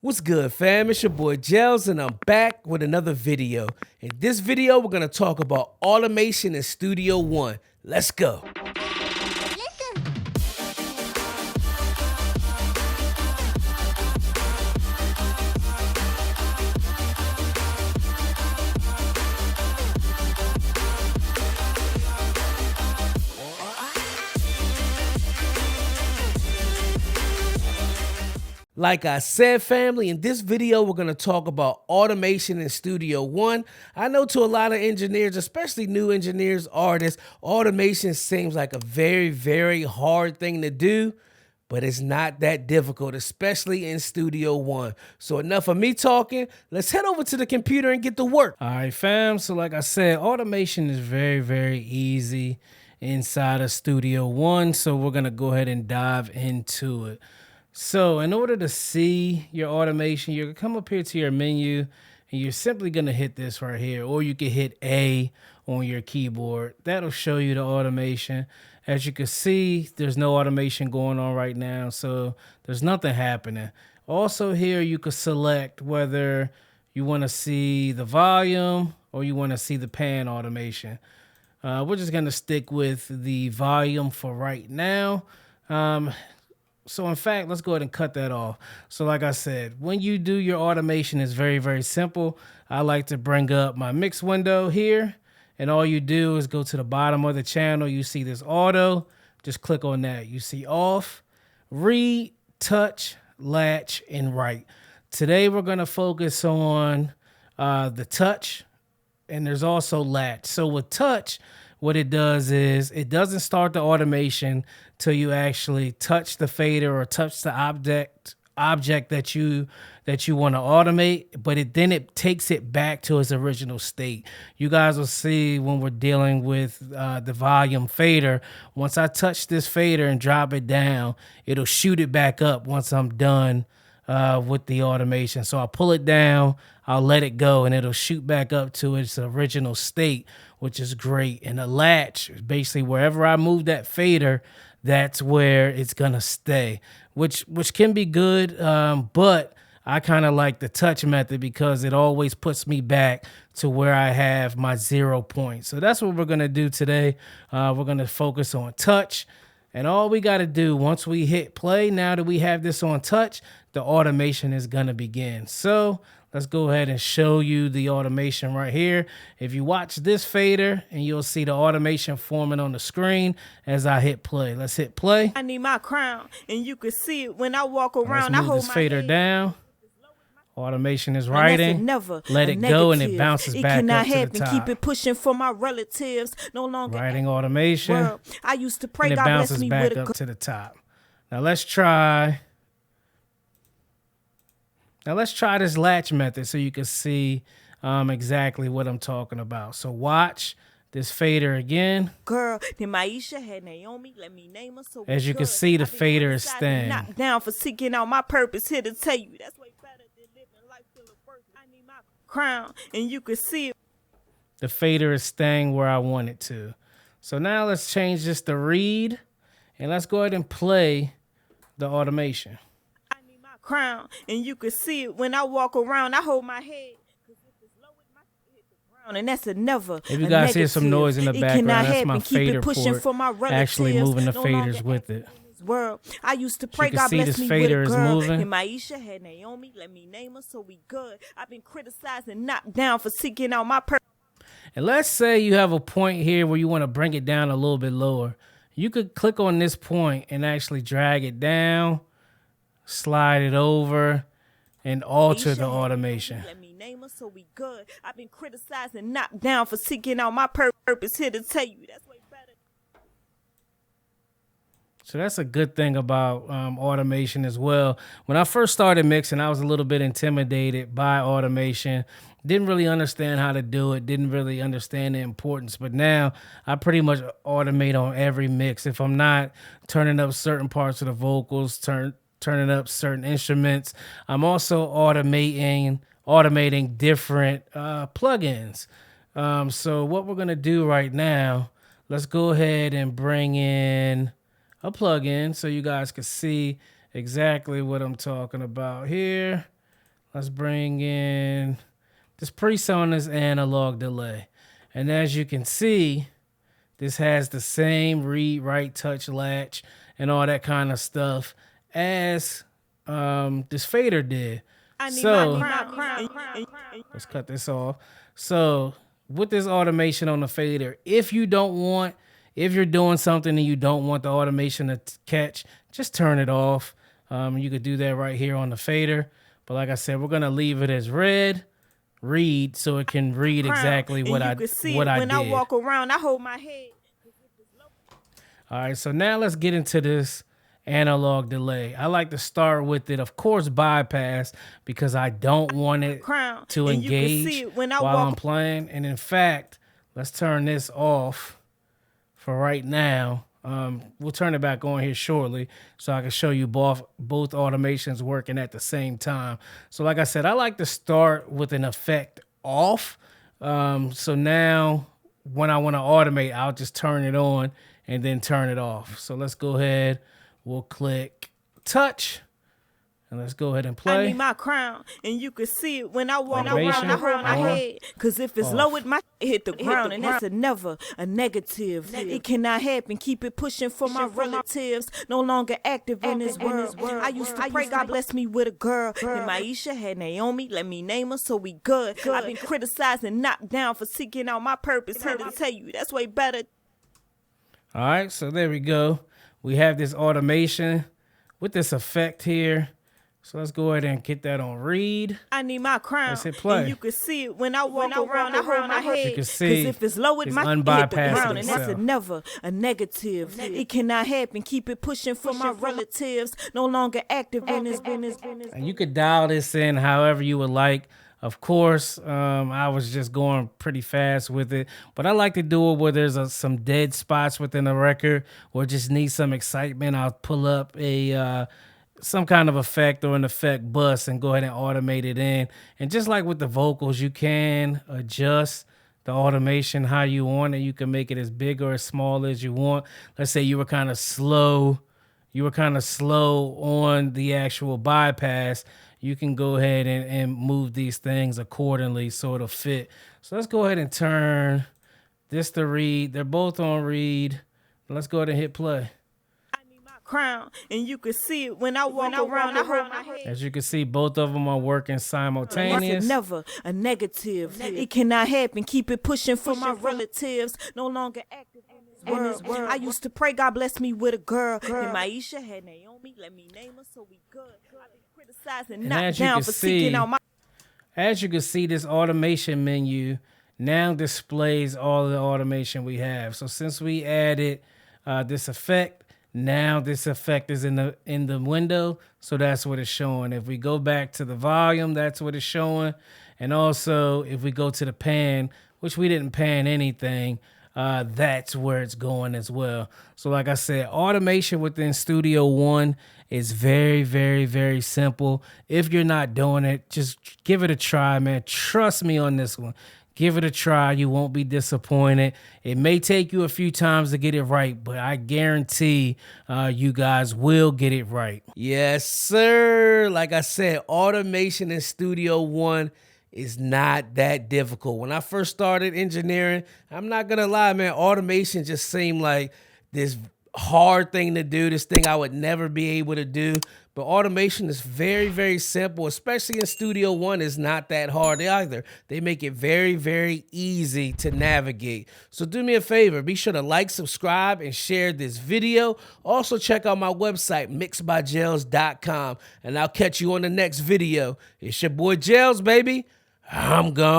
What's good, fam? It's your boy Gels, and I'm back with another video. In this video, we're gonna talk about automation in Studio One. Let's go. Like I said, family, in this video, we're going to talk about automation in Studio One. I know to a lot of engineers, especially new engineers, artists, automation seems like a very, very hard thing to do, but it's not that difficult, especially in Studio One. So enough of me talking. Let's head over to the computer and get to work. All right, fam. So like I said, automation is very, very easy inside of Studio One. So we're going to go ahead and dive into it. So in order to see your automation, you're going to come up here to your menu and you're simply going to hit this right here, or you can hit A on your keyboard. That'll show you the automation. As you can see, there's no automation going on right now, so there's nothing happening. Also here, you could select whether you want to see the volume or you want to see the pan automation. We're just going to stick with the volume for right now. So in fact, let's go ahead and cut that off. So like I said, when you do your automation, it's very, very simple. I like to bring up my mix window here, and all you do is go to the bottom of the channel. You see this auto, just click on that. You see off, read, touch, latch, and write. Today, we're gonna focus on the touch, and there's also latch. So with touch, what it does is it doesn't start the automation till you actually touch the fader or touch the object that you want to automate, but then it takes it back to its original state. You guys will see when we're dealing with the volume fader, once I touch this fader and drop it down, it'll shoot it back up once I'm done with the automation. So I'll pull it down, I'll let it go, and it'll shoot back up to its original state, which is great. And the latch is basically wherever I move that fader, that's where it's gonna stay, which can be good, but I kind of like the touch method because it always puts me back to where I have my 0 point. So that's what we're gonna do today. We're gonna focus on touch. And all we got to do once we hit play, now that we have this on touch, the automation is going to begin. So let's go ahead and show you the automation right here. If you watch this fader, and you'll see the automation forming on the screen as I hit play. Let's hit play. I need my crown, and you can see it when I walk around. Let's move this fader down. Automation is writing. Let it go, and it bounces back up to the top. Keep it pushing for my relatives. No longer writing automation. World. I used to pray and it God bounces bless me back with up to the top. Now let's try this latch method so you can see exactly what I'm talking about. So watch this fader again. Girl, then Maisha had Naomi. Let me name her. So as you can see, the fader is staying. Knocked down for seeking out my purpose. Here to tell you that's way better than living life full of birth. I need my crown, and you can see it. The fader is staying where I want it to. So now let's change this to read, and let's go ahead and play the automation. I need my crown, and you can see it when I walk around. I hold my head. And that's a never. If you guys hear some noise in the background, that's my fader port actually moving the faders with it. World. I used to pray God bless me with a girl. And Maisha had Naomi. Let me name her so we good. I've been criticized and knocked down for seeking out my purpose. And let's say you have a point here where you want to bring it down a little bit lower. You could click on this point and actually drag it down, slide it over, and alter the automation. Name her so we good. I've been criticized and knocked down for seeking out my purpose. Here to tell you that's way better. So that's a good thing about automation as well. When I first started mixing, I was a little bit intimidated by automation. Didn't really understand how to do it. Didn't really understand the importance. But now I pretty much automate on every mix. If I'm not turning up certain parts of the vocals, turning up certain instruments, I'm also automating different plugins. So what we're gonna do right now, let's go ahead and bring in a plugin so you guys can see exactly what I'm talking about here. Let's bring in this PreSonus analog delay. And as you can see, this has the same read, write, touch, latch, and all that kind of stuff as this fader did. So let's cut this off. So with this automation on the fader, if you're doing something and you don't want the automation to catch, just turn it off. You could do that right here on the fader. But like I said, we're gonna leave it as read, so it can read exactly what I did. When I walk around, I hold my head. All right, so now let's get into this analog delay. I like to start with it, of course, bypass, because I don't want it to engage while I'm playing. And in fact, let's turn this off for right now. We'll turn it back on here shortly so I can show you both automations working at the same time. So like I said, I like to start with an effect off. So now when I want to automate, I'll just turn it on and then turn it off. So let's go ahead. We'll click touch. And let's go ahead and play. I need my crown, and you can see it when I walk around. I hold my head, cause if it's low, it might hit the ground, and that's never a negative. It cannot happen. Keep it pushing for my relatives. No longer active in this world. I used to pray God bless me with a girl. And Maisha had Naomi. Let me name her so we good. I've been criticized and knocked down for seeking out my purpose. Here to tell you that's way better. All right, so there we go. We have this automation with this effect here. So let's go ahead and get that on read. I need my crown. Let's hit play. And you can see it when I walk around. I hold my head. You can see if it's low, it might hit the ground, and that's never a negative. It cannot happen. Keep it pushing for my relatives. No longer active in this. And you could dial this in however you would like. Of course, I was just going pretty fast with it, but I like to do it where there's some dead spots within the record or just need some excitement. I'll pull up some kind of effect or an effect bus and go ahead and automate it in. And just like with the vocals, you can adjust the automation how you want it. You can make it as big or as small as you want. Let's say you were kind of slow on the actual bypass. You can go ahead and move these things accordingly so it'll fit. So let's go ahead and turn this to read. They're both on read. Let's go ahead and hit play. Crown, and you can see it when I walk around. I hold my head. As you can see, both of them are working simultaneous. That's never a negative. It cannot happen. Keep it pushing for my relatives. No longer active in this world. I used to pray God bless me with a girl. And Maisha had Naomi. Let me name her so we good. I've been criticized and knocked down for seeking out my. As you can see, this automation menu now displays all the automation we have. So since we added this effect, now this effect is in the window, so that's what it's showing. If we go back to the volume, that's what it's showing. And also, if we go to the pan, which we didn't pan anything, that's where it's going as well. So like I said, automation within Studio One is very, very, very simple. If you're not doing it, just give it a try, man. Trust me on this one. Give it a try. You won't be disappointed. It may take you a few times to get it right, but I guarantee you guys will get it right. Yes, sir. Like I said, automation in Studio One is not that difficult. When I first started engineering, I'm not going to lie, man, automation just seemed like this hard thing to do, this thing I would never be able to do. But automation is very, very simple, especially in Studio One. It's not that hard either. They make it very, very easy to navigate. So do me a favor, be sure to like, subscribe, and share this video. Also check out my website, mixedbygels.com, and I'll catch you on the next video. It's your boy Gels, baby. I'm gone.